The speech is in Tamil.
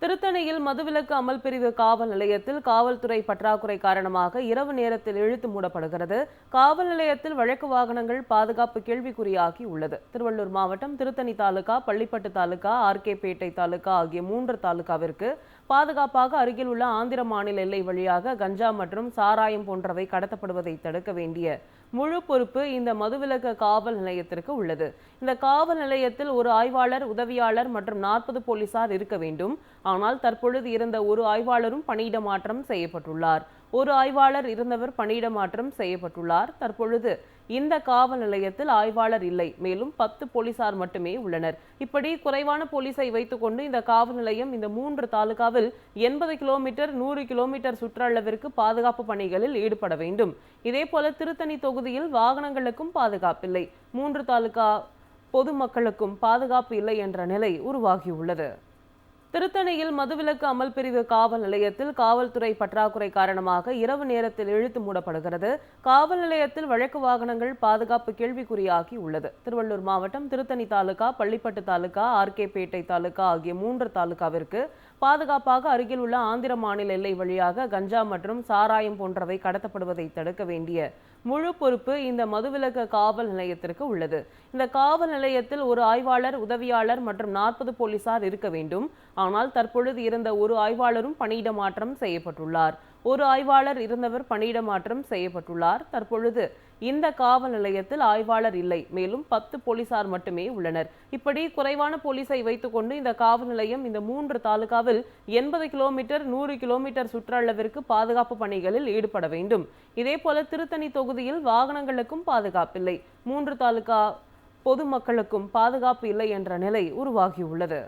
திருத்தணியில் மதுவிலக்கு அமல் பிரிவு காவல் நிலையத்தில் காவல்துறை பற்றாக்குறை காரணமாக இரவு நேரத்தில் இழுத்து மூடப்படுகிறது. காவல் நிலையத்தில் வழக்கு வாகனங்கள் பாதுகாப்பு கேள்விக்குறியாகி உள்ளது. திருவள்ளூர் மாவட்டம் திருத்தணி தாலுகா, பள்ளிப்பட்டு தாலுகா, ஆர்கேபேட்டை தாலுகா ஆகிய 3 தாலுகாவிற்கு பாதுகாப்பாக அருகில் உள்ள ஆந்திர மாநில எல்லை வழியாக கஞ்சா மற்றும் சாராயம் போன்றவை கடத்தப்படுவதை தடுக்க வேண்டிய முழு பொறுப்பு இந்த மதுவிலக்கு காவல் நிலையத்திற்கு உள்ளது. இந்த காவல் நிலையத்தில் ஒரு ஆய்வாளர், உதவியாளர் மற்றும் 40 போலீசார் இருக்க வேண்டும். ஆனால் தற்பொழுது இருந்த ஒரு ஆய்வாளரும் பணியிட மாற்றம் செய்யப்பட்டுள்ளார். ஒரு ஆய்வாளர் இருந்தவர் பணியிட மாற்றம் செய்யப்பட்டுள்ளார். தற்பொழுது இந்த காவல் நிலையத்தில் ஆய்வாளர் இல்லை. மேலும் 10 போலீசார் மட்டுமே உள்ளனர். இப்படி குறைவான போலீஸை வைத்துக்கொண்டு இந்த காவல் நிலையம் இந்த 3 தாலுகாவில் 80 கிலோமீட்டர் 100 கிலோமீட்டர் சுற்றளவிற்கு பாதுகாப்பு பணிகளில் ஈடுபட வேண்டும். இதேபோல திருத்தணி தொகுதியில் வாகனங்களுக்கும் பாதுகாப்பில்லை. 3 தாலுகா பொதுமக்களுக்கும் பாதுகாப்பு இல்லை என்ற நிலை உருவாகியுள்ளது. திருத்தணியில் மதுவிலக்கு அமல் பிரிவு காவல் நிலையத்தில் காவல்துறை பற்றாக்குறை காரணமாக இரவு நேரத்தில் இழுத்து மூடப்படுகிறது. காவல் நிலையத்தில் வழக்கு வாகனங்கள் பாதுகாப்பு கேள்விக்குறியாகி உள்ளது. திருவள்ளூர் மாவட்டம் திருத்தணி தாலுகா, பள்ளிப்பட்டு தாலுகா, ஆர்கேபேட்டை தாலுகா ஆகிய 3 தாலுகாவிற்கு பாதுகாப்பாக அருகில் உள்ள ஆந்திர மாநில எல்லை வழியாக கஞ்சா மற்றும் சாராயம் போன்றவை கடத்தப்படுவதை தடுக்க வேண்டிய முழு பொறுப்பு இந்த மதுவிலக்கு காவல் நிலையத்திற்கு உள்ளது. இந்த காவல் நிலையத்தில் ஒரு ஆய்வாளர், உதவியாளர் மற்றும் 40 போலீசார் இருக்க வேண்டும். ஆனால் தற்பொழுது இருந்த ஒரு ஆய்வாளரும் பணியிட மாற்றம் செய்யப்பட்டுள்ளார். ஒரு ஆய்வாளர் இருந்தவர் பணியிட மாற்றம் செய்யப்பட்டுள்ளார். தற்பொழுது இந்த காவல் நிலையத்தில் ஆய்வாளர் இல்லை. மேலும் 10 போலீசார் மட்டுமே உள்ளனர். இப்படி குறைவான போலீஸை வைத்துக்கொண்டு இந்த காவல் நிலையம் இந்த 3 தாலுகாவில் 80 கிலோமீட்டர் 100 கிலோமீட்டர் சுற்றளவிற்கு பாதுகாப்பு பணிகளில் ஈடுபட வேண்டும். இதேபோல திருத்தணி தொகுதியில் வாகனங்களுக்கும் பாதுகாப்பில்லை. 3 தாலுகா பொதுமக்களுக்கும் பாதுகாப்பு இல்லை என்ற நிலை உருவாகியுள்ளது.